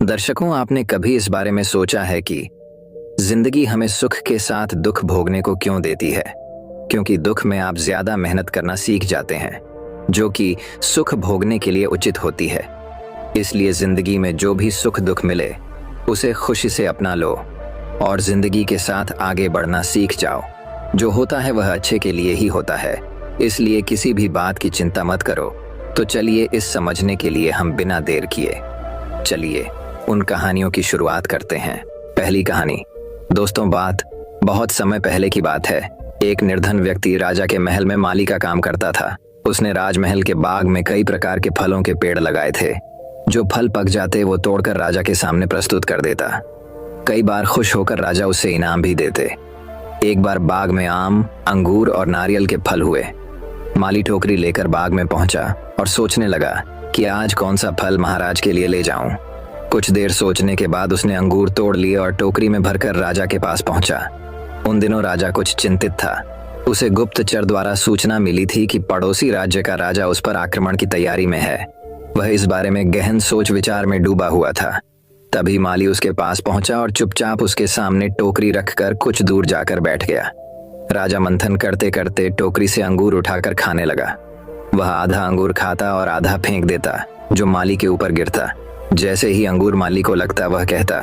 दर्शकों, आपने कभी इस बारे में सोचा है कि जिंदगी हमें सुख के साथ दुख भोगने को क्यों देती है? क्योंकि दुख में आप ज्यादा मेहनत करना सीख जाते हैं, जो कि सुख भोगने के लिए उचित होती है। इसलिए जिंदगी में जो भी सुख दुख मिले उसे खुशी से अपना लो और जिंदगी के साथ आगे बढ़ना सीख जाओ। जो होता है वह अच्छे के लिए ही होता है, इसलिए किसी भी बात की चिंता मत करो। तो चलिए इस समझने के लिए हम बिना देर किए चलिए उन कहानियों की शुरुआत करते हैं। पहली कहानी। दोस्तों, बात बहुत समय पहले की बात है। एक निर्धन व्यक्ति राजा के महल में माली का काम करता था। उसने राजमहल के बाग में कई प्रकार के फलों के पेड़ लगाए थे। जो फल पक जाते वो तोड़कर राजा के सामने प्रस्तुत कर देता। कई बार खुश होकर राजा उसे इनाम भी देते। एक बार बाग में आम, अंगूर और नारियल के फल हुए। माली टोकरी लेकर बाग में पहुंचा और सोचने लगा कि आज कौन सा फल महाराज के लिए ले जाऊं। कुछ देर सोचने के बाद उसने अंगूर तोड़ लिए और टोकरी में भरकर राजा के पास पहुंचा। उन दिनों राजा कुछ चिंतित था। उसे गुप्तचर द्वारा सूचना मिली थी कि पड़ोसी राज्य का राजा उस पर आक्रमण की तैयारी में है। वह इस बारे में गहन सोच विचार में डूबा हुआ था। तभी माली उसके पास पहुंचा और चुपचाप उसके सामने टोकरी रखकर कुछ दूर जाकर बैठ गया। राजा मंथन करते करते टोकरी से अंगूर उठाकर खाने लगा। वह आधा अंगूर खाता और आधा फेंक देता, जो माली के ऊपर गिरता। जैसे ही अंगूर माली को लगता, वह कहता,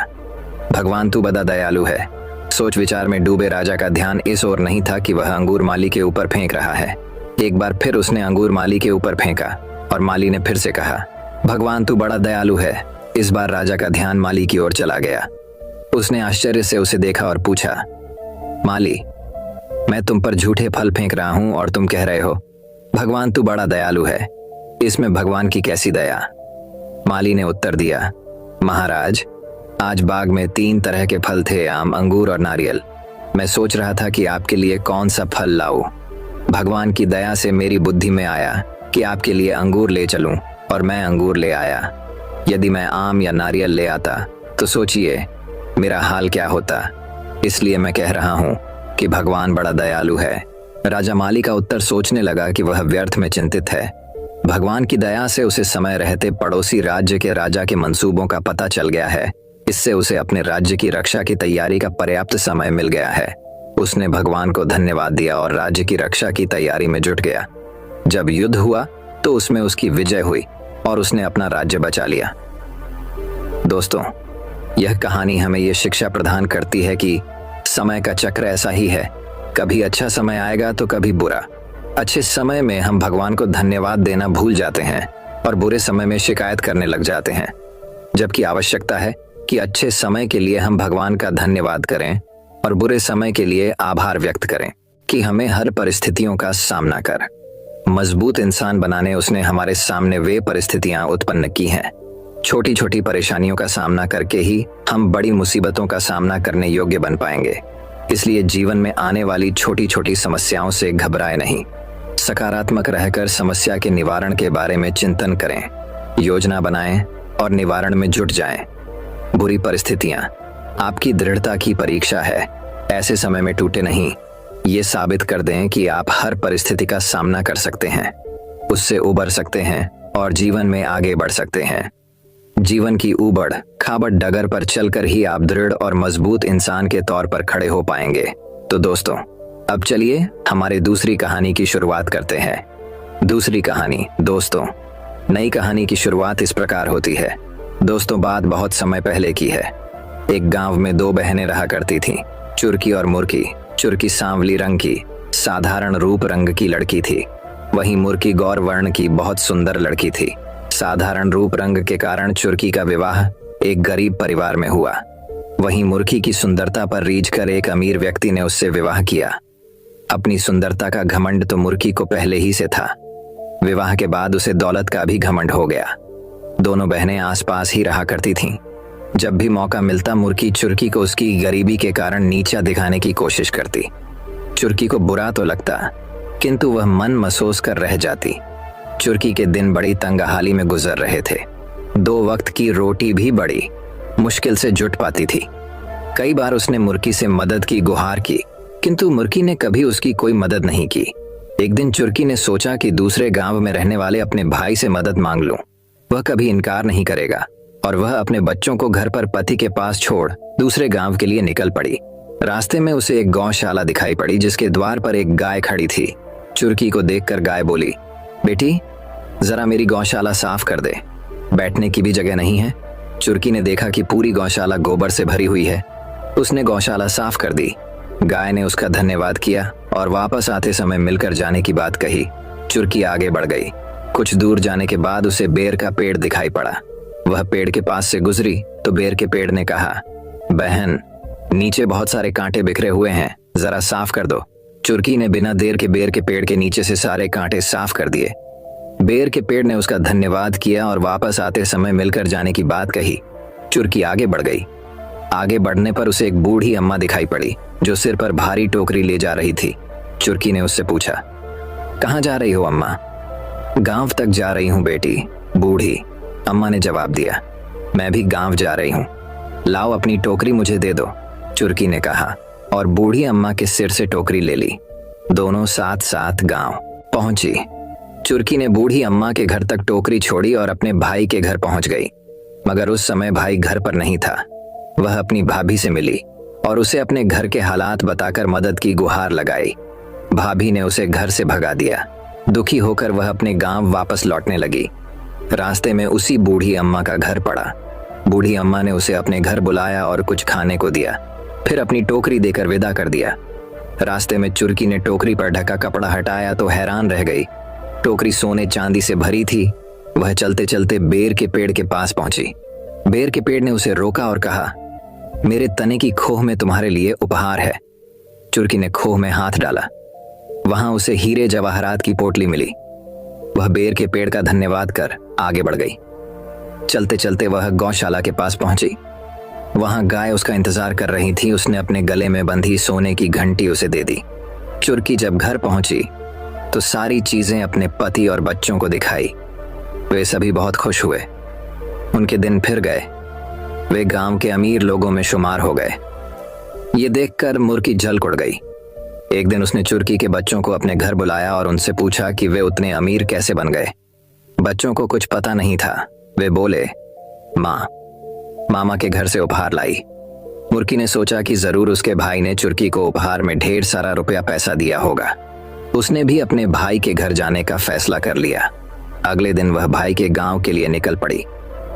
भगवान तू बड़ा दयालु है। सोच विचार में डूबे राजा का ध्यान इस ओर नहीं था कि वह अंगूर माली के ऊपर फेंक रहा है। एक बार फिर उसने अंगूर माली के ऊपर फेंका और माली ने फिर से कहा, भगवान तू बड़ा दयालु है। इस बार राजा का ध्यान माली की ओर चला गया। उसने आश्चर्य से उसे देखा और पूछा, माली, मैं तुम पर झूठे फल फेंक रहा हूं और तुम कह रहे हो भगवान तू बड़ा दयालु है। इसमें भगवान की कैसी दया? माली ने उत्तर दिया, महाराज, आज बाग में 3 तरह के फल थे, आम, अंगूर और नारियल। मैं सोच रहा था कि आपके लिए कौन सा फल लाऊं। भगवान की दया से मेरी बुद्धि में आया कि आपके लिए अंगूर ले चलूं और मैं अंगूर ले आया। यदि मैं आम या नारियल ले आता तो सोचिए मेरा हाल क्या होता। इसलिए मैं कह रहा हूं कि भगवान बड़ा दयालु है। राजा माली का उत्तर सोचने लगा कि वह व्यर्थ में चिंतित है। भगवान की दया से उसे समय रहते पड़ोसी राज्य के राजा के मंसूबों का पता चल गया है। इससे उसे अपने राज्य की रक्षा की तैयारी का पर्याप्त समय मिल गया है। उसने भगवान को धन्यवाद दिया और राज्य की रक्षा की तैयारी में जुट गया। जब युद्ध हुआ तो उसमें उसकी विजय हुई और उसने अपना राज्य बचा लिया। दोस्तों, यह कहानी हमें यह शिक्षा प्रदान करती है कि समय का चक्र ऐसा ही है। कभी अच्छा समय आएगा तो कभी बुरा। अच्छे समय में हम भगवान को धन्यवाद देना भूल जाते हैं और बुरे समय में शिकायत करने लग जाते हैं, जबकि आवश्यकता है कि अच्छे समय के लिए हम भगवान का धन्यवाद करें और बुरे समय के लिए आभार व्यक्त करें कि हमें हर परिस्थितियों का सामना कर मजबूत इंसान बनाने उसने हमारे सामने वे परिस्थितियां उत्पन्न की हैं। छोटी छोटी परेशानियों का सामना करके ही हम बड़ी मुसीबतों का सामना करने योग्य बन पाएंगे। इसलिए जीवन में आने वाली छोटी छोटी समस्याओं से घबराए नहीं। सकारात्मक रहकर समस्या के निवारण के बारे में चिंतन करें, योजना बनाएं और निवारण में जुट जाएं। बुरी परिस्थितियां आपकी दृढ़ता की परीक्षा है। ऐसे समय में टूटे नहीं। ये साबित कर दें कि आप हर परिस्थिति का सामना कर सकते हैं, उससे उबर सकते हैं और जीवन में आगे बढ़ सकते हैं। जीवन की ऊबड़ खाबड़ डगर पर चलकर ही आप दृढ़ और मजबूत इंसान के तौर पर खड़े हो पाएंगे। तो दोस्तों, अब चलिए हमारी दूसरी कहानी की शुरुआत करते हैं। दूसरी कहानी। दोस्तों, नई कहानी की शुरुआत इस प्रकार होती है। दोस्तों, बात बहुत समय पहले की है। एक गांव में 2 बहनें रहा करती थीं, चुरकी और मुर्की। चुरकी सांवली रंग की, साधारण रूप रंग की लड़की थी। वहीं मुर्की गौर वर्ण की बहुत सुंदर लड़की थी। साधारण रूप रंग के कारण चुरकी का विवाह एक गरीब परिवार में हुआ। वहीं मुर्की की सुंदरता पर रीझकर एक अमीर व्यक्ति ने उससे विवाह किया। अपनी सुंदरता का घमंड तो मुर्की को पहले ही से था। विवाह के बाद उसे दौलत का भी घमंड हो गया। दोनों बहनें आसपास ही रहा करती थीं। जब भी मौका मिलता मुर्की चुरकी को उसकी गरीबी के कारण नीचा दिखाने की कोशिश करती। चुरकी को बुरा तो लगता, किंतु वह मन महसूस कर रह जाती। चुरकी के दिन बड़ी तंगहाली में गुजर रहे थे। 2 वक्त की रोटी भी बड़ी मुश्किल से जुट पाती थी। कई बार उसने मुर्की से मदद की गुहार की, किंतु मुर्की ने कभी उसकी कोई मदद नहीं की। एक दिन चुरकी ने सोचा कि दूसरे गांव में रहने वाले अपने भाई से मदद मांग लूं। वह कभी इनकार नहीं करेगा और वह अपने बच्चों को घर पर पति के पास छोड़ दूसरे गांव के लिए निकल पड़ी। रास्ते में उसे एक गौशाला दिखाई पड़ी जिसके द्वार पर एक गाय खड़ी थी। चुरकी को देखकर गाय बोली, बेटी जरा मेरी गौशाला साफ कर दे, बैठने की भी जगह नहीं है। चुरकी ने देखा कि पूरी गौशाला गोबर से भरी हुई है। उसने गौशाला साफ कर दी। गाय ने उसका धन्यवाद किया और वापस आते समय मिलकर जाने की बात कही। चुरकी आगे बढ़ गई। कुछ दूर जाने के बाद उसे बेर का पेड़ दिखाई पड़ा। वह पेड़ के पास से गुजरी तो बेर के पेड़ ने कहा, बहन नीचे बहुत सारे कांटे बिखरे हुए हैं, जरा साफ कर दो। चुरकी ने बिना देर के बेर के पेड़ के नीचे से सारे कांटे साफ कर दिए। बेर के पेड़ ने उसका धन्यवाद किया और वापस आते समय मिलकर जाने की बात कही। चुरकी आगे बढ़ गई। आगे बढ़ने पर उसे एक बूढ़ी अम्मा दिखाई पड़ी जो सिर पर भारी टोकरी ले जा रही थी। चुरकी ने उससे पूछा, कहाँ जा रही हो अम्मा? गांव तक जा रही हूँ बेटी, बूढ़ी अम्मा ने जवाब दिया। मैं भी गांव जा रही हूँ, लाओ अपनी टोकरी मुझे दे दो, चुरकी ने कहा और बूढ़ी अम्मा के सिर से टोकरी ले ली। दोनों साथ साथ गांव पहुंची। चुरकी ने बूढ़ी अम्मा के घर तक टोकरी छोड़ी और अपने भाई के घर पहुंच गई। मगर उस समय भाई घर पर नहीं था। वह अपनी भाभी से मिली और उसे अपने घर के हालात बताकर मदद की गुहार लगाई। भाभी ने उसे घर से भगा दिया। दुखी होकर वह अपने गांव वापस लौटने लगी। रास्ते में उसी बूढ़ी अम्मा का घर पड़ा। बूढ़ी अम्मा ने उसे अपने घर बुलाया और कुछ खाने को दिया, फिर अपनी टोकरी देकर विदा कर दिया। रास्ते में चुरकी ने टोकरी पर ढका कपड़ा हटाया तो हैरान रह गई। टोकरी सोने चांदी से भरी थी। वह चलते चलते बेर के पेड़ के पास पहुंची। बेर के पेड़ ने उसे रोका और कहा, मेरे तने की खोह में तुम्हारे लिए उपहार है। चुरकी ने खोह में हाथ डाला। वहां उसे हीरे जवाहरात की पोटली मिली। वह बेर के पेड़ का धन्यवाद कर आगे बढ़ गई। चलते चलते वह गौशाला के पास पहुंची। वहां गाय उसका इंतजार कर रही थी। उसने अपने गले में बंधी सोने की घंटी उसे दे दी। चुरकी जब घर पहुंची तो सारी चीजें अपने पति और बच्चों को दिखाई। वे सभी बहुत खुश हुए। उनके दिन फिर गए। वे गांव के अमीर लोगों में शुमार हो गए। ये देखकर मुर्की जल उड़ गई। एक दिन उसने चुरकी के बच्चों को अपने घर बुलाया और उनसे पूछा कि वे उतने अमीर कैसे बन गए। बच्चों को कुछ पता नहीं था। वे बोले, माँ मामा के घर से उपहार लाई। मुर्की ने सोचा कि जरूर उसके भाई ने चुरकी को उपहार में ढेर सारा रुपया पैसा दिया होगा। उसने भी अपने भाई के घर जाने का फैसला कर लिया। अगले दिन वह भाई के गांव के लिए निकल पड़ी।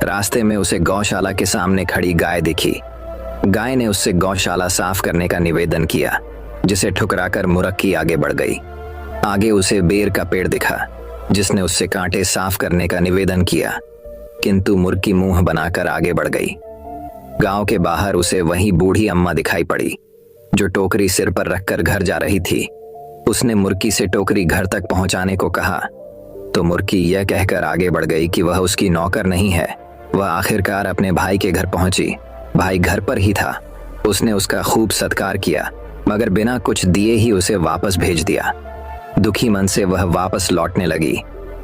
रास्ते में उसे गौशाला के सामने खड़ी गाय दिखी। गाय ने उससे गौशाला साफ करने का निवेदन किया, जिसे ठुकराकर मुरक्की आगे बढ़ गई। आगे उसे बेर का पेड़ दिखा, जिसने उससे कांटे साफ करने का निवेदन किया, किंतु मुर्की मुंह बनाकर आगे बढ़ गई। गांव के बाहर उसे वही बूढ़ी अम्मा दिखाई पड़ी, जो टोकरी सिर पर रखकर घर जा रही थी। उसने मुर्की से टोकरी घर तक पहुंचाने को कहा तो मुर्की यह कहकर आगे बढ़ गई कि वह उसकी नौकर नहीं है। वह आखिरकार अपने भाई के घर पहुंची। भाई घर पर ही था। उसने उसका खूब सत्कार किया, मगर बिना कुछ दिए ही उसे वापस भेज दिया। दुखी मन से वह वापस लौटने लगी।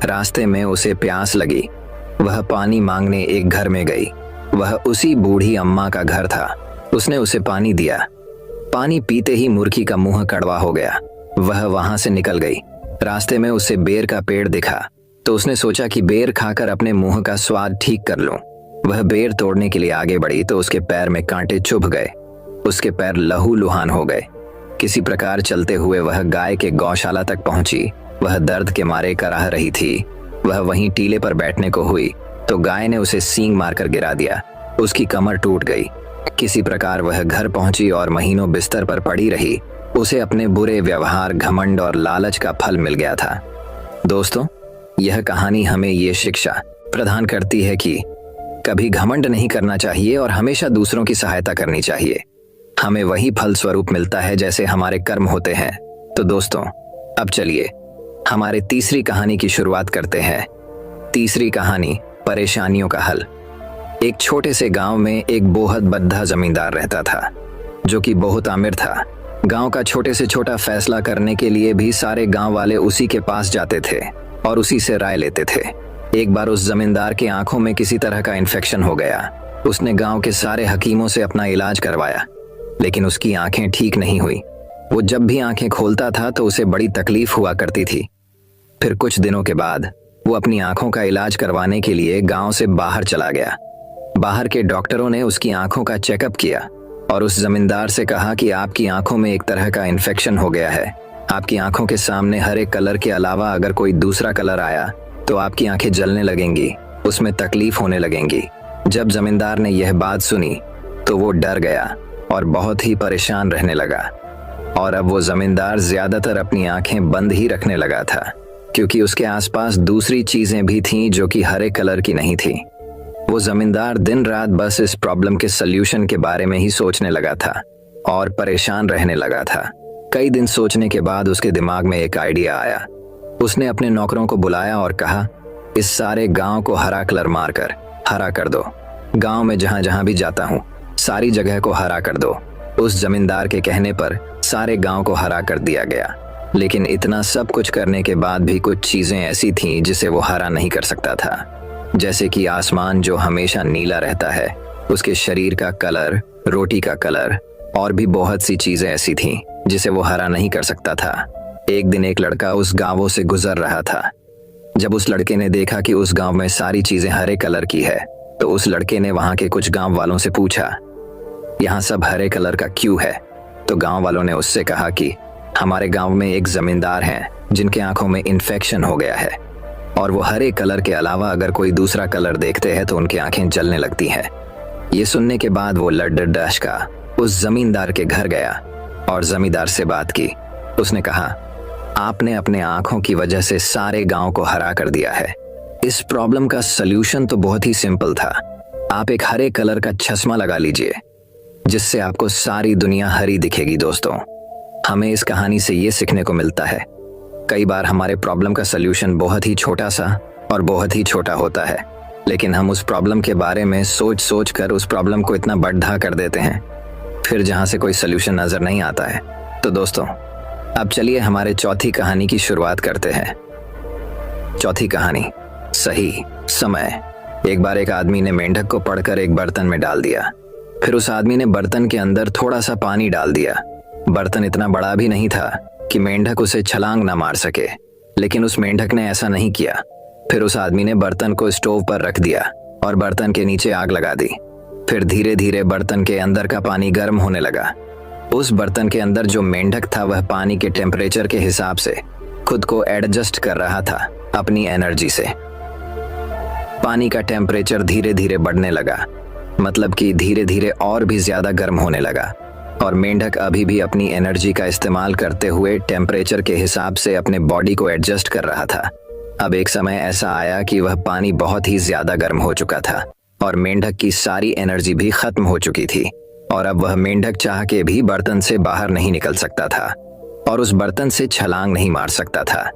रास्ते में उसे प्यास लगी। वह पानी मांगने एक घर में गई। वह उसी बूढ़ी अम्मा का घर था। उसने उसे पानी दिया। पानी पीते ही मुर्की का मुंह कड़वा हो गया। वह वहां से निकल गई। रास्ते में उसे बेर का पेड़ दिखा तो उसने सोचा कि बेर खाकर अपने मुंह का स्वाद ठीक कर लूं। वह बेर तोड़ने के लिए आगे बढ़ी तो उसके पैर में कांटे चुभ गए। उसके पैर लहूलुहान हो गए। किसी प्रकार चलते हुए वह गाय के गौशाला तक पहुंची। वह दर्द के मारे कराह रही थी। वह वहीं टीले पर बैठने को हुई तो गाय ने उसे सींग मारकर गिरा दिया। उसकी कमर टूट गई। किसी प्रकार वह घर पहुंची और महीनों बिस्तर पर पड़ी रही। उसे अपने बुरे व्यवहार, घमंड और लालच का फल मिल गया था। दोस्तों, यह कहानी हमें ये शिक्षा प्रदान करती है कि कभी घमंड नहीं करना चाहिए और हमेशा दूसरों की सहायता करनी चाहिए। हमें वही फल स्वरूप मिलता है जैसे हमारे कर्म होते हैं। तो दोस्तों, अब चलिए हमारे तीसरी कहानी की शुरुआत करते हैं। तीसरी कहानी, परेशानियों का हल। एक छोटे से गांव में एक बहुत बद्धा जमींदार रहता था, जो कि बहुत आमिर था। गांव का छोटे से छोटा फैसला करने के लिए भी सारे गांव वाले उसी के पास जाते थे और उसी से राय लेते थे। एक बार उस जमींदार की आंखों में किसी तरह का इन्फेक्शन हो गया। उसने गांव के सारे हकीमों से अपना इलाज करवाया, लेकिन उसकी आंखें ठीक नहीं हुई। वो जब भी आंखें खोलता था तो उसे बड़ी तकलीफ हुआ करती थी। फिर कुछ दिनों के बाद वो अपनी आंखों का इलाज करवाने के लिए गांव से बाहर चला गया। बाहर के डॉक्टरों ने उसकी आंखों का चेकअप किया और उस जमींदार से कहा कि आपकी आंखों में एक तरह का इन्फेक्शन हो गया है। आपकी आंखों के सामने हरे कलर के अलावा अगर कोई दूसरा कलर आया तो आपकी आंखें जलने लगेंगी, उसमें तकलीफ होने लगेंगी। जब जमींदार ने यह बात सुनी तो वो डर गया और बहुत ही परेशान रहने लगा। और अब वो जमींदार ज्यादातर अपनी आंखें बंद ही रखने लगा था, क्योंकि उसके आसपास दूसरी चीजें भी थीं जो कि हरे कलर की नहीं थी। वो जमींदार दिन रात बस इस प्रॉब्लम के सल्यूशन के बारे में ही सोचने लगा था और परेशान रहने लगा था। कई दिन सोचने के बाद उसके दिमाग में एक आइडिया आया। उसने अपने नौकरों को बुलाया और कहा, इस सारे गांव को हरा कलर मारकर हरा कर दो। गांव में जहां जहां भी जाता हूं सारी जगह को हरा कर दो। उस जमींदार के कहने पर सारे गांव को हरा कर दिया गया। लेकिन इतना सब कुछ करने के बाद भी कुछ चीजें ऐसी थीं जिसे वो हरा नहीं कर सकता था, जैसे कि आसमान जो हमेशा नीला रहता है, उसके शरीर का कलर, रोटी का कलर और भी बहुत सी चीजें ऐसी थीं जिसे वो हरा नहीं कर सकता था। एक दिन एक लड़का उस गांवों से गुजर रहा था। जब उस लड़के ने देखा कि उस गांव में सारी चीजें हरे कलर की है तो उस लड़के ने वहां के कुछ गांव वालों से पूछा, यहाँ सब हरे कलर का क्यों है? तो गांव वालों ने उससे कहा कि हमारे गांव में एक जमींदार हैं जिनके आंखों में इन्फेक्शन हो गया है और वो हरे कलर के अलावा अगर कोई दूसरा कलर देखते हैं तो उनकी आंखें जलने लगती हैं। ये सुनने के बाद वो लड्डू का उस जमींदार के घर गया और जमींदार से बात की। उसने कहा, आपने अपने आंखों की वजह से सारे गांव को हरा कर दिया है। इस प्रॉब्लम का सल्यूशन तो बहुत ही सिंपल था। आप एक हरे कलर का चश्मा लगा लीजिए जिससे आपको सारी दुनिया हरी दिखेगी। दोस्तों, हमें इस कहानी से ये सीखने को मिलता है, कई बार हमारे प्रॉब्लम का सल्यूशन बहुत ही छोटा सा और बहुत ही छोटा होता है, लेकिन हम उस प्रॉब्लम के बारे में सोच सोच कर उस प्रॉब्लम को इतना बढ़ा कर देते हैं, फिर जहां से कोई सल्यूशन नजर नहीं आता है। तो दोस्तों, अब चलिए हमारे चौथी कहानी की शुरुआत करते हैं। चौथी कहानी, सही समय। एक बार एक आदमी ने मेंढक को पकड़कर एक बर्तन में डाल दिया। फिर उस आदमी ने बर्तन के अंदर थोड़ा सा पानी डाल दिया। बर्तन इतना बड़ा भी नहीं था कि मेंढक उसे छलांग ना मार सके, लेकिन उस मेंढक ने ऐसा नहीं किया। फिर उस आदमी ने बर्तन को स्टोव पर रख दिया और बर्तन के नीचे आग लगा दी। फिर धीरे धीरे बर्तन के अंदर का पानी गर्म होने लगा। उस बर्तन के अंदर जो मेंढक था वह पानी के टेम्परेचर के हिसाब से खुद को एडजस्ट कर रहा था अपनी एनर्जी से। पानी का टेम्परेचर धीरे धीरे बढ़ने लगा, मतलब कि धीरे धीरे और भी ज्यादा गर्म होने लगा और मेंढक अभी भी अपनी एनर्जी का इस्तेमाल करते हुए टेम्परेचर के हिसाब से अपने बॉडी को एडजस्ट कर रहा था। अब एक समय ऐसा आया कि वह पानी बहुत ही ज्यादा गर्म हो चुका था और मेंढक की सारी एनर्जी भी खत्म हो चुकी थी और अब वह मेंढक चाह के भी बर्तन से बाहर नहीं निकल सकता था और उस बर्तन से छलांग नहीं मार सकता था,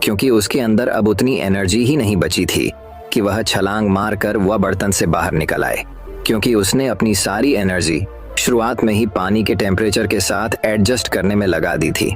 क्योंकि उसके अंदर अब उतनी एनर्जी ही नहीं बची थी कि वह छलांग मारकर वह बर्तन से बाहर निकल आए, क्योंकि उसने अपनी सारी एनर्जी शुरुआत में ही पानी के टेम्परेचर के साथ एडजस्ट करने में लगा दी थी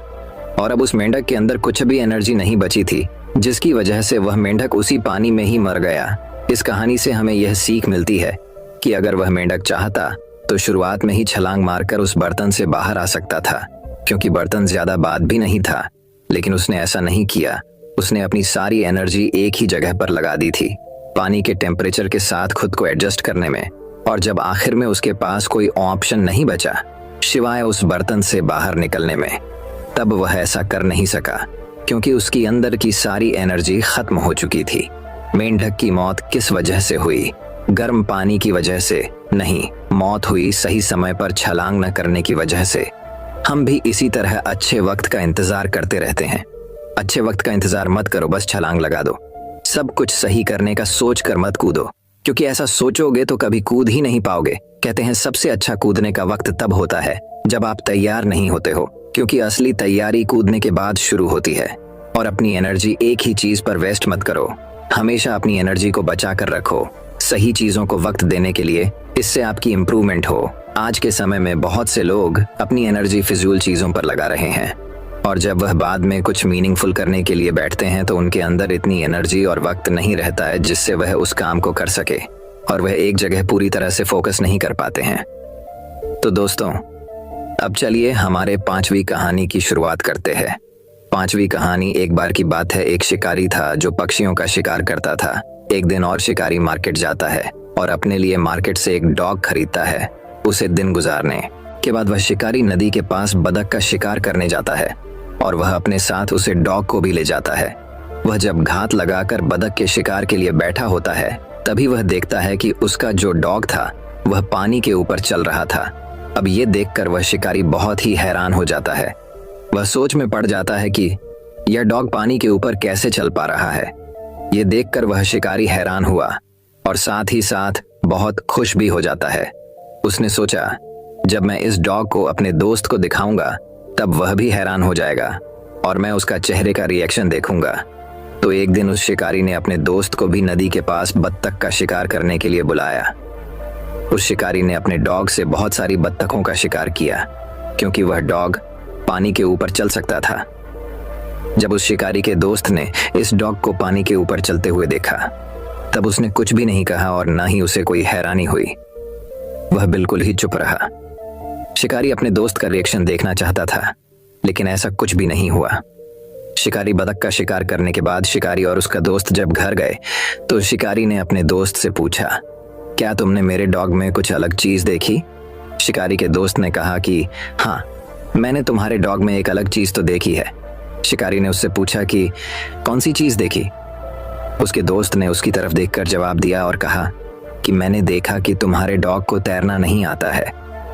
और अब उस मेंढक के अंदर कुछ भी एनर्जी नहीं बची थी, जिसकी वजह से वह मेंढक उसी पानी में ही मर गया। इस कहानी से हमें यह सीख मिलती है कि अगर वह मेंढक चाहता तो शुरुआत में ही छलांग मारकर उस बर्तन से बाहर आ सकता था, क्योंकि बर्तन ज्यादा बात भी नहीं था, लेकिन उसने ऐसा नहीं किया। उसने अपनी सारी एनर्जी एक ही जगह पर लगा दी थी, पानी के टेम्परेचर के साथ खुद को एडजस्ट करने में। और जब आखिर में उसके पास कोई ऑप्शन नहीं बचा सिवाय उस बर्तन से बाहर निकलने में, तब वह ऐसा कर नहीं सका, क्योंकि उसकी अंदर की सारी एनर्जी खत्म हो चुकी थी। मेंढक की मौत किस वजह से हुई? गर्म पानी की वजह से नहीं, मौत हुई सही समय पर छलांग न करने की वजह से। हम भी इसी तरह अच्छे वक्त का इंतजार करते रहते हैं। अच्छे वक्त का इंतजार मत करो, बस छलांग लगा दो। सब कुछ सही करने का सोच कर मत कूदो, क्योंकि ऐसा सोचोगे तो कभी कूद ही नहीं पाओगे। कहते हैं सबसे अच्छा कूदने का वक्त तब होता है जब आप तैयार नहीं होते हो, क्योंकि असली तैयारी कूदने के बाद शुरू होती है। और अपनी एनर्जी एक ही चीज पर वेस्ट मत करो, हमेशा अपनी एनर्जी को बचा कर रखो सही चीजों को वक्त देने के लिए, इससे आपकी इम्प्रूवमेंट हो। आज के समय में बहुत से लोग अपनी एनर्जी फिजूल चीजों पर लगा रहे हैं और जब वह बाद में कुछ मीनिंगफुल करने के लिए बैठते हैं तो उनके अंदर इतनी एनर्जी और वक्त नहीं रहता है जिससे वह उस काम को कर सके और वह एक जगह पूरी तरह से फोकस नहीं कर पाते हैं। तो दोस्तों, अब चलिए हमारे 5वीं कहानी की शुरुआत करते हैं। 5वीं कहानी, एक बार की बात है, एक शिकारी था जो पक्षियों का शिकार करता था। एक दिन और शिकारी मार्केट जाता है और अपने लिए मार्केट से एक डॉग खरीदता है उसे दिन गुजारने के बाद वह शिकारी नदी के पास बतख का शिकार करने जाता है और वह अपने साथ उसे डॉग को भी ले जाता है। वह जब घात लगाकर बतख के शिकार के लिए बैठा होता है तभी वह देखता है कि उसका जो डॉग था वह पानी के ऊपर चल रहा था। अब ये देखकर वह शिकारी बहुत ही हैरान हो जाता है। वह सोच में पड़ जाता है कि यह डॉग पानी के ऊपर कैसे चल पा रहा है। ये देखकर वह शिकारी हैरान हुआ और साथ ही साथ बहुत खुश भी हो जाता है। उसने सोचा जब मैं इस डॉग को अपने दोस्त को दिखाऊंगा तब वह भी हैरान हो जाएगा और मैं उसका चेहरे का रिएक्शन देखूंगा। तो एक दिन उस शिकारी ने अपने दोस्त को भी नदी के पास बत्तख का शिकार करने के लिए बुलाया। उस शिकारी ने अपने डॉग से बहुत सारी बत्तखों का शिकार किया क्योंकि वह डॉग पानी के ऊपर चल सकता था। जब उस शिकारी के दोस्त ने इस डॉग को पानी के ऊपर चलते हुए देखा तब उसने कुछ भी नहीं कहा और ना ही उसे कोई हैरानी हुई। वह बिल्कुल ही चुप रहा। शिकारी अपने दोस्त का रिएक्शन देखना चाहता था लेकिन ऐसा कुछ भी नहीं हुआ। शिकारी बतख का शिकार करने के बाद शिकारी और उसका दोस्त जब घर गए तो शिकारी ने अपने दोस्त से पूछा, क्या तुमने मेरे डॉग में कुछ अलग चीज देखी? शिकारी के दोस्त ने कहा कि हाँ, मैंने तुम्हारे डॉग में एक अलग चीज तो देखी है। शिकारी ने उससे पूछा कि कौन सी चीज देखी? उसके दोस्त ने उसकी तरफ देखकर जवाब दिया और कहा कि मैंने देखा कि तुम्हारे डॉग को तैरना नहीं आता है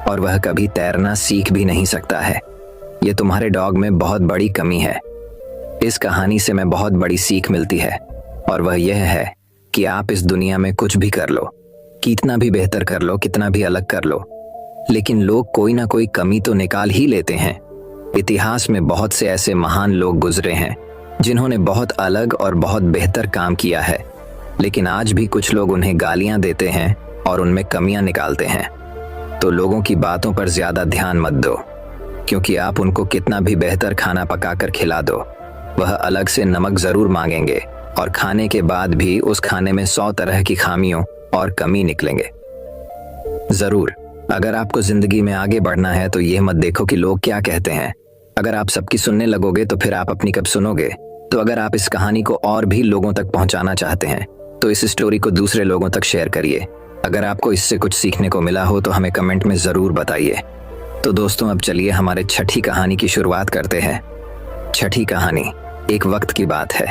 और वह कभी तैरना सीख भी नहीं सकता है। यह तुम्हारे डॉग में बहुत बड़ी कमी है। इस कहानी से मैं बहुत बड़ी सीख मिलती है और वह यह है कि आप इस दुनिया में कुछ भी कर लो, कितना भी बेहतर कर लो, कितना भी अलग कर लो, लेकिन लोग कोई ना कोई कमी तो निकाल ही लेते हैं। इतिहास में बहुत से ऐसे महान लोग गुजरे हैं जिन्होंने बहुत अलग और बहुत बेहतर काम किया है, लेकिन आज भी कुछ लोग उन्हें गालियां देते हैं और उनमें कमियां निकालते हैं। तो लोगों की बातों पर ज्यादा ध्यान मत दो, क्योंकि आप उनको कितना भी बेहतर खाना पकाकर खिला दो, वह अलग से नमक जरूर मांगेंगे और खाने के बाद भी उस खाने में 100 तरह की खामियों और कमी निकलेंगे। जरूर, अगर आपको जिंदगी में आगे बढ़ना है तो यह मत देखो कि लोग क्या कहते हैं। अगर आप सबकी सुनने लगोगे तो फिर आप अपनी कब सुनोगे? तो अगर आप इस कहानी को और भी लोगों तक पहुंचाना चाहते हैं तो इस स्टोरी को दूसरे लोगों तक शेयर करिए। अगर आपको इससे कुछ सीखने को मिला हो तो हमें कमेंट में जरूर बताइए। तो दोस्तों, अब चलिए हमारे छठी कहानी की शुरुआत करते हैं। छठी कहानी, एक वक्त की बात है।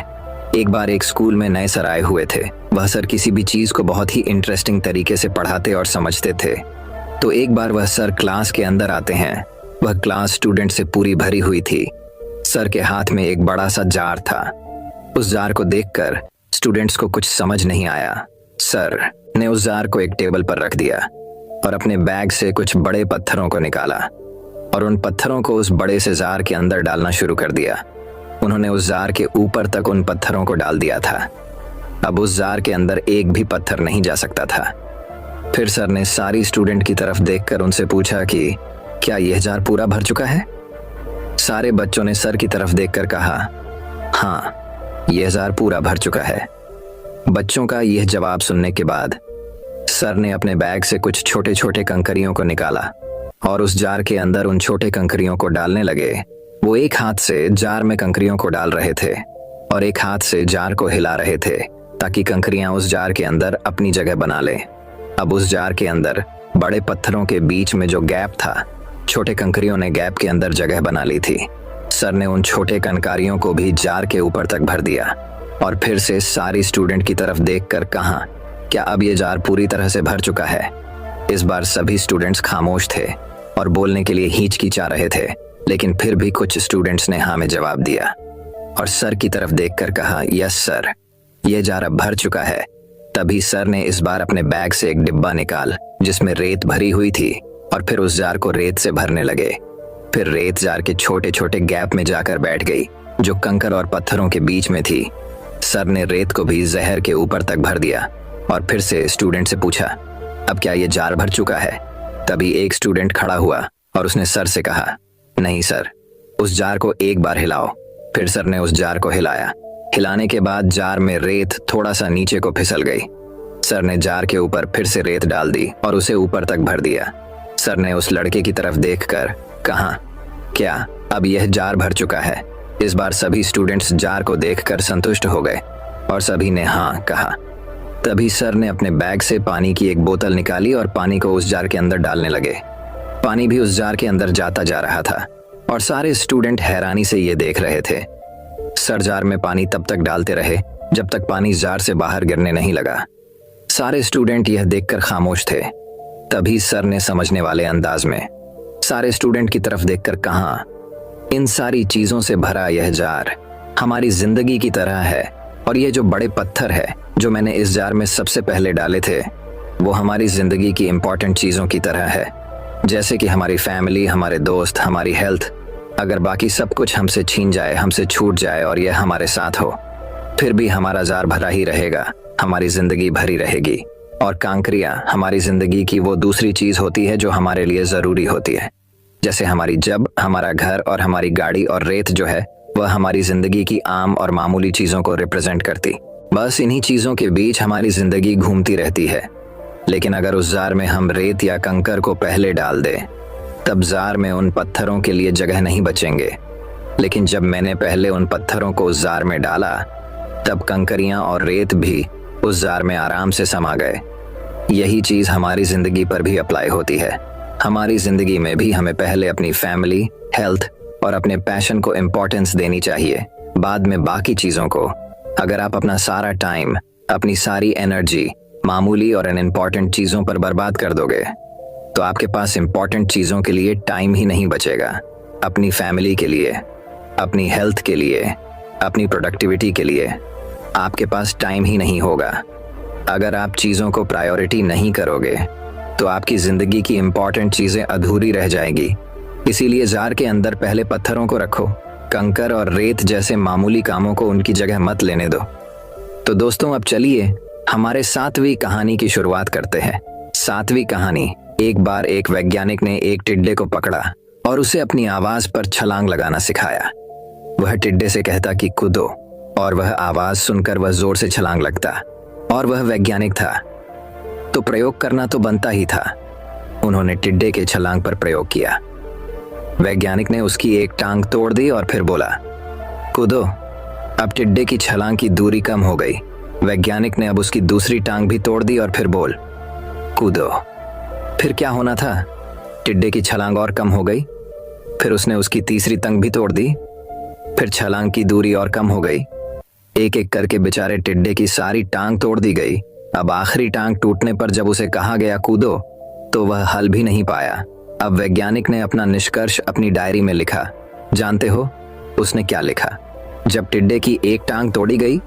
एक बार एक स्कूल में नए सर आए हुए थे। वह सर किसी भी चीज को बहुत ही इंटरेस्टिंग तरीके से पढ़ाते और समझते थे। तो एक बार वह सर क्लास के अंदर आते हैं। वह क्लास स्टूडेंट से पूरी भरी हुई थी। सर के हाथ में एक बड़ा सा जार था। उस जार को देखकर स्टूडेंट्स को कुछ समझ नहीं आया। सर ने उस जार को एक टेबल पर रख दिया और अपने बैग से कुछ बड़े पत्थरों को निकाला और उन पत्थरों को उस बड़े से जार के अंदर डालना शुरू कर दिया। उन्होंने उस जार के ऊपर तक उन पत्थरों को डाल दिया था। अब उस जार के अंदर एक भी पत्थर नहीं जा सकता था। फिर सर ने सारी स्टूडेंट की तरफ देखकर उनसे पूछा कि क्या यह जार पूरा भर चुका है? सारे बच्चों ने सर की तरफ देखकर कहा, हाँ, यह जार पूरा भर चुका है। बच्चों का यह जवाब सुनने के बाद सर ने अपने बैग से कुछ छोटे छोटे कंकरियों को निकाला और उस जार के अंदर उन छोटे कंकरियों को डालने लगे। वो एक हाथ से जार में कंकरियों को डाल रहे थे और एक हाथ से जार को हिला रहे थे ताकि कंकरियां उस जार के अंदर अपनी जगह बना लें। अब उस जार के अंदर बड़े पत्थरों के बीच में जो गैप था, छोटे कंकरियों ने गैप के अंदर जगह बना ली थी। सर ने उन छोटे कंकारियों को भी जार के ऊपर तक भर दिया और फिर से सारी स्टूडेंट की तरफ देखकर कहा, क्या अब ये जार पूरी तरह से भर चुका है? इस बार सभी स्टूडेंट्स खामोश थे और बोलने के लिए हिचकिचा रहे थे, लेकिन फिर भी कुछ स्टूडेंट्स ने हाँ में जवाब दिया और सर की तरफ देखकर कहा, यस सर, ये जार अब भर चुका है। तभी सर ने इस बार अपने बैग से एक डिब्बा निकाल जिसमें रेत भरी हुई थी और फिर उस जार को रेत से भरने लगे। फिर रेत जार के छोटे छोटे गैप में जाकर बैठ गई जो कंकर और पत्थरों के बीच में थी। सर ने रेत को भी जहर के ऊपर तक भर दिया और फिर से स्टूडेंट से पूछा, अब क्या ये जार भर चुका है? तभी एक स्टूडेंट खड़ा हुआ और उसने सर से कहा, नहीं सर, उस जार को एक बार हिलाओ। फिर सर ने उस जार को हिलाया। हिलाने के बाद जार में रेत थोड़ा सा नीचे को फिसल गई। सर ने जार के ऊपर फिर से रेत डाल दी और उसे ऊपर तक भर दिया। सर ने उस लड़के की तरफ देखकर कहा, क्या अब यह जार भर चुका है? इस बार सभी स्टूडेंट्स जार को देखकर संतुष्ट हो गए और सभी ने हाँ कहा। तभी सर ने अपने बैग से पानी की एक बोतल निकाली और पानी को उस जार के अंदर डालने लगे। पानी भी उस जार के अंदर जाता जा रहा था और सारे स्टूडेंट हैरानी से ये देख रहे थे। सर जार में पानी तब तक डालते रहे जब तक पानी जार से बाहर गिरने नहीं लगा। सारे स्टूडेंट यह देखकर खामोश थे। तभी सर ने समझने वाले अंदाज में सारे स्टूडेंट की तरफ देखकर कहा, इन सारी चीजों से भरा यह जार हमारी जिंदगी की तरह है, और ये जो बड़े पत्थर है जो मैंने इस जार में सबसे पहले डाले थे वो हमारी जिंदगी की इंपॉर्टेंट चीजों की तरह है, जैसे कि हमारी फैमिली, हमारे दोस्त, हमारी हेल्थ। अगर बाकी सब कुछ हमसे छीन जाए, हमसे छूट जाए और यह हमारे साथ हो, फिर भी हमारा जार भरा ही रहेगा, हमारी जिंदगी भरी रहेगी। और कांकरियां हमारी जिंदगी की वो दूसरी चीज होती है जो हमारे लिए जरूरी होती है, जैसे हमारी जब, हमारा घर और हमारी गाड़ी, और रेत जो है वह हमारी जिंदगी की आम और मामूली चीजों को रिप्रेजेंट करती। बस इन्हीं चीजों के बीच हमारी जिंदगी घूमती रहती है। लेकिन अगर उस जार में हम रेत या कंकर को पहले डाल दें, तब जार में उन पत्थरों के लिए जगह नहीं बचेंगे। लेकिन जब मैंने पहले उन पत्थरों को उस जार में डाला, तब कंकरियां और रेत भी उस जार में आराम से समा गए। यही चीज हमारी जिंदगी पर भी अप्लाई होती है। हमारी जिंदगी में भी हमें पहले अपनी फैमिली, हेल्थ और अपने पैशन को इम्पोर्टेंस देनी चाहिए, बाद में बाकी चीजों को। अगर आप अपना सारा टाइम, अपनी सारी एनर्जी मामूली और अनइम्पॉर्टेंट चीजों पर बर्बाद कर दोगे, तो आपके पास इम्पॉर्टेंट चीजों के लिए टाइम ही नहीं बचेगा। अपनी फैमिली के लिए, अपनी हेल्थ के लिए, अपनी प्रोडक्टिविटी के लिए आपके पास टाइम ही नहीं होगा। अगर आप चीजों को प्रायोरिटी नहीं करोगे तो आपकी जिंदगी की इंपॉर्टेंट चीजें अधूरी रह जाएगी। इसीलिए जार के अंदर पहले पत्थरों को रखो, कंकर और रेत जैसे मामूली कामों को उनकी जगह मत लेने दो। तो दोस्तों, अब चलिए हमारे 7वीं कहानी की शुरुआत करते हैं। 7वीं कहानी। एक बार एक वैज्ञानिक ने एक टिड्डे को पकड़ा और उसे अपनी आवाज पर छलांग लगाना सिखाया। वह टिड्डे से कहता कि कूदो, और वह आवाज सुनकर वह जोर से छलांग लगता। और वह वैज्ञानिक था तो प्रयोग करना तो बनता ही था। उन्होंने टिड्डे के छलांग पर प्रयोग किया। वैज्ञानिक ने उसकी एक टांग तोड़ दी और फिर बोला, कूदो। अब टिड्डे की छलांग की दूरी कम हो गई। वैज्ञानिक ने अब उसकी दूसरी टांग भी तोड़ दी और फिर बोल, कूदो। फिर क्या होना था? टिड्डे की छलांग और कम हो गई। फिर उसने उसकी तीसरी टांग भी तोड़ दी। फिर छलांग की दूरी और कम हो गई। एक एक करके बेचारे टिड्डे की सारी टांग तोड़ दी गई। अब आखिरी टांग टूटने पर जब उसे कहा गया कूदो, तो वह हल भी नहीं पाया। अब वैज्ञानिक ने अपना निष्कर्ष अपनी डायरी में लिखा। जानते हो उसने क्या लिखा? जब टिड्डे की एक टांग तोड़ी गई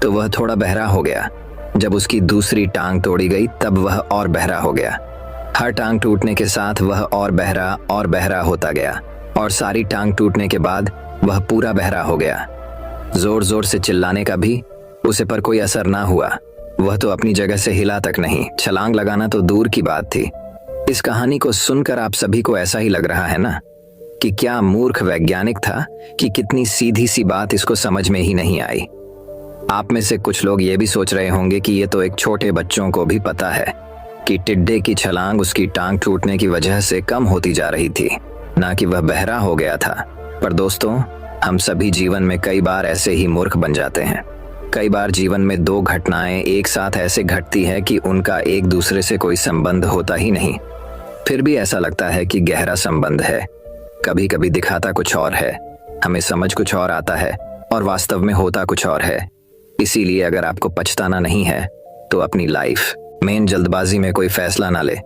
तो वह थोड़ा बहरा हो गया। जब उसकी दूसरी टांग तोड़ी गई तब वह और बहरा हो गया। हर टांग टूटने के साथ वह और बहरा होता गया, और सारी टांग टूटने के बाद वह पूरा बहरा हो गया। जोर जोर से चिल्लाने का भी उसे पर कोई असर ना हुआ। वह तो अपनी जगह से हिला तक नहीं। छलांग लगाना तो दूर की बात थी। इस कहानी को सुनकर आप सभी को ऐसा ही लग रहा है ना कि क्या मूर्ख वैज्ञानिक था, कि कितनी सीधी सी बात इसको समझ में ही नहीं आई। आप में से कुछ लोग ये भी सोच रहे होंगे कि ये तो एक छोटे बच्चों को भी पता है कि टिड्डे की छलांग उसकी टांग टूटने की वजह से कम होती जा रही थी, ना कि वह बहरा हो गया था। पर दोस्तों, हम सभी जीवन में कई बार ऐसे ही मूर्ख बन जाते हैं। कई बार जीवन में 2 घटनाएं एक साथ ऐसे घटती है कि उनका एक दूसरे से कोई संबंध होता ही नहीं, फिर भी ऐसा लगता है कि गहरा संबंध है। कभी कभी दिखाता कुछ और है, हमें समझ कुछ और आता है, और वास्तव में होता कुछ और है। इसीलिए अगर आपको पछताना नहीं है तो अपनी लाइफ में जल्दबाजी में कोई फैसला ना ले।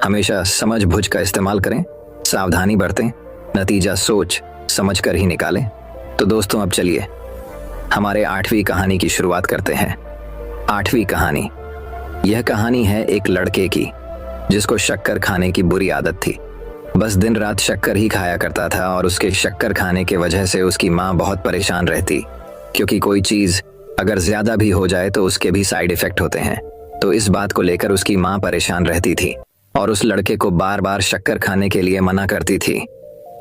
हमेशा समझ बूझ का इस्तेमाल करें, सावधानी बरतें, नतीजा सोच समझ कर ही निकालें। तो दोस्तों, अब चलिए हमारे 8वीं कहानी की शुरुआत करते हैं। 8वीं कहानी। यह कहानी है एक लड़के की जिसको शक्कर खाने की बुरी आदत थी। बस दिन रात शक्कर ही खाया करता था, और उसके शक्कर खाने के वजह से उसकी माँ बहुत परेशान रहती, क्योंकि कोई चीज अगर ज्यादा भी हो जाए तो उसके भी साइड इफेक्ट होते हैं। तो इस बात को लेकर उसकी माँ परेशान रहती थी और उस लड़के को बार बार शक्कर खाने के लिए मना करती थी।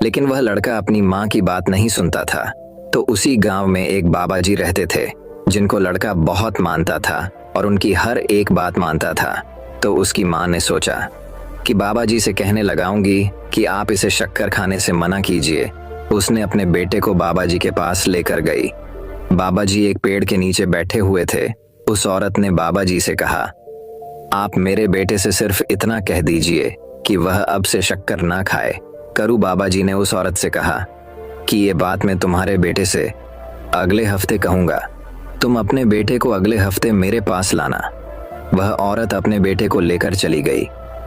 लेकिन वह लड़का अपनी माँ की बात नहीं सुनता था। तो उसी गांव में एक बाबा जी रहते थे जिनको लड़का बहुत मानता था और उनकी हर एक बात मानता था। तो उसकी माँ ने सोचा कि बाबा जी से कहने लगाऊंगी कि आप इसे शक्कर खाने से मना कीजिए। उसने अपने बेटे को बाबा जी के पास लेकर गई। बाबा जी एक पेड़ के नीचे बैठे हुए थे उस औरत ने बाबा जी से कहा, आप मेरे बेटे से सिर्फ इतना कह दीजिए कि वह अब से शक्कर ना खाए। करू बाबा जी ने उस औरत से कहा कि ये बात मैं तुम्हारे बेटे से अगले हफ्ते कहूंगा। तुम अपने बेटे को अगले हफ्ते मेरे पास लाना। वह औरत अपने बेटे को लेकर चली गई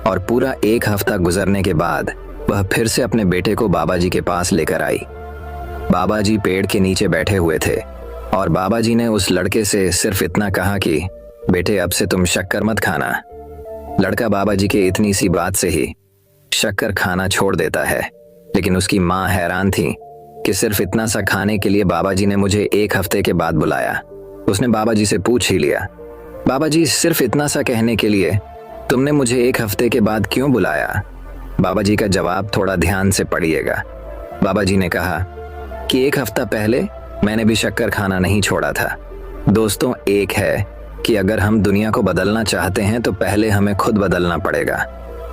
और पूरा 1 हफ्ता गुजरने के बाद वह फिर से अपने बेटे को बाबा जी के पास लेकर आई। बाबा जी पेड़ के नीचे बैठे हुए थे और बाबा जी ने उस लड़के से सिर्फ इतना कहा कि बेटे अब से तुम शक्कर मत खाना। लड़का बाबा जी के इतनी सी बात से ही शक्कर खाना छोड़ देता है। लेकिन उसकी माँ हैरान थी कि सिर्फ इतना सा खाने के लिए बाबा जी ने मुझे 1 हफ्ते के बाद बुलाया। उसने बाबा जी से पूछ ही लिया, बाबा जी सिर्फ इतना सा कहने के लिए तुमने मुझे 1 हफ्ते के बाद क्यों बुलाया? बाबा जी का जवाब थोड़ा ध्यान से पढ़िएगा। बाबा जी ने कहा कि 1 हफ्ता पहले मैंने भी शक्कर खाना नहीं छोड़ा था। दोस्तों, एक है कि अगर हम दुनिया को बदलना चाहते हैं तो पहले हमें खुद बदलना पड़ेगा।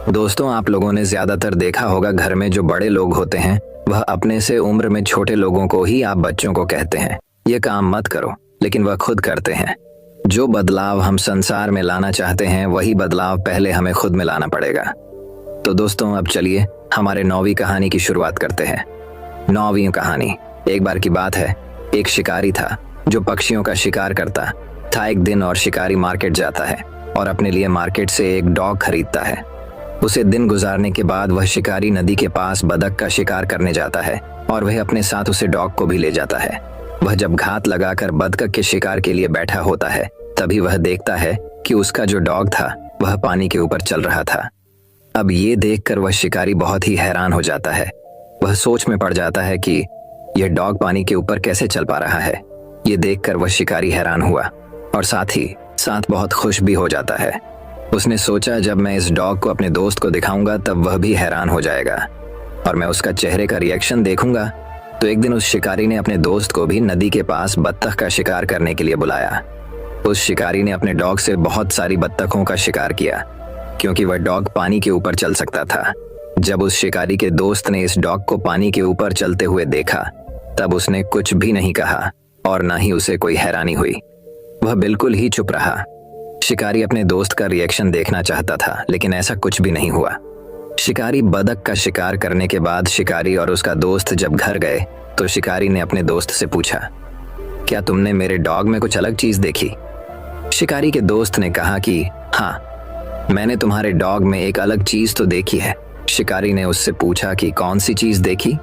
दोस्तों, आप लोगों ने ज्यादातर देखा होगा घर में जो बड़े लोग होते हैं वह अपने से उम्र में छोटे लोगों को ही आप बच्चों को कहते हैं ये काम मत करो, लेकिन वह खुद करते हैं। जो बदलाव हम संसार में लाना चाहते हैं वही बदलाव पहले हमें खुद में लाना पड़ेगा। तो दोस्तों, अब चलिए हमारे 9वीं कहानी की शुरुआत करते हैं। 9वीं कहानी। एक बार की बात है, एक शिकारी था जो पक्षियों का शिकार करता था। एक दिन और शिकारी मार्केट जाता है और अपने लिए मार्केट से एक डॉग खरीदता है। उसे दिन गुजारने के बाद वह शिकारी नदी के पास बतख का शिकार करने जाता है और वह अपने साथ उसे डॉग को भी ले जाता है। वह जब घात लगाकर बतख के शिकार के लिए बैठा होता है तभी वह देखता है कि उसका जो डॉग था वह पानी के ऊपर चल रहा था। अब ये देखकर वह शिकारी बहुत ही हैरान हो जाता है। वह सोच में पड़ जाता है कि यह डॉग पानी के ऊपर कैसे चल पा रहा है। ये देखकर वह शिकारी हैरान हुआ और साथ ही साथ बहुत खुश भी हो जाता है। उसने सोचा जब मैं इस डॉग को अपने दोस्त को दिखाऊंगा तब वह भी हैरान हो जाएगा और मैं उसका चेहरे का रिएक्शन देखूंगा। तो एक दिन उस शिकारी ने अपने दोस्त को भी नदी के पास बत्तख का शिकार करने के लिए बुलाया। उस शिकारी ने अपने डॉग से बहुत सारी बत्तखों का शिकार किया क्योंकि वह डॉग पानी के ऊपर चल सकता था। जब उस शिकारी के दोस्त ने इस डॉग को पानी के ऊपर चलते हुए देखा तब उसने कुछ भी नहीं कहा और ना ही उसे कोई हैरानी हुई। वह बिल्कुल ही चुप रहा। शिकारी अपने दोस्त का रिएक्शन देखना चाहता था लेकिन ऐसा कुछ भी नहीं हुआ। शिकारी बतख का शिकार करने के बाद शिकारी और उसका दोस्त जब घर गए तो शिकारी ने अपने दोस्त से पूछा, क्या तुमने मेरे डॉग में कुछ अलग चीज देखी? शिकारी के दोस्त ने कहा कि हाँ, मैंने तुम्हारे डॉग में एक अलग चीज तो देखी है। शिकारी ने उससे पूछा कि कौन सी चीज देखी?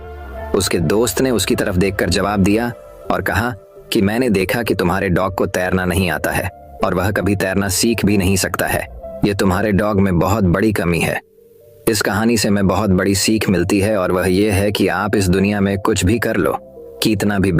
उसके दोस्त ने उसकी तरफ देखकर जवाब दिया और कहा कि मैंने देखा कि तुम्हारे डॉग को तैरना नहीं आता है और वह कभी तैरना सीख भी नहीं सकता है। ये तुम्हारे डॉग में बहुत बड़ी कमी है। इस कहानी से हमें बहुत बड़ी सीख मिलती है और वह ये है कि आप इस दुनिया में कुछ भी कर लो, कितना भी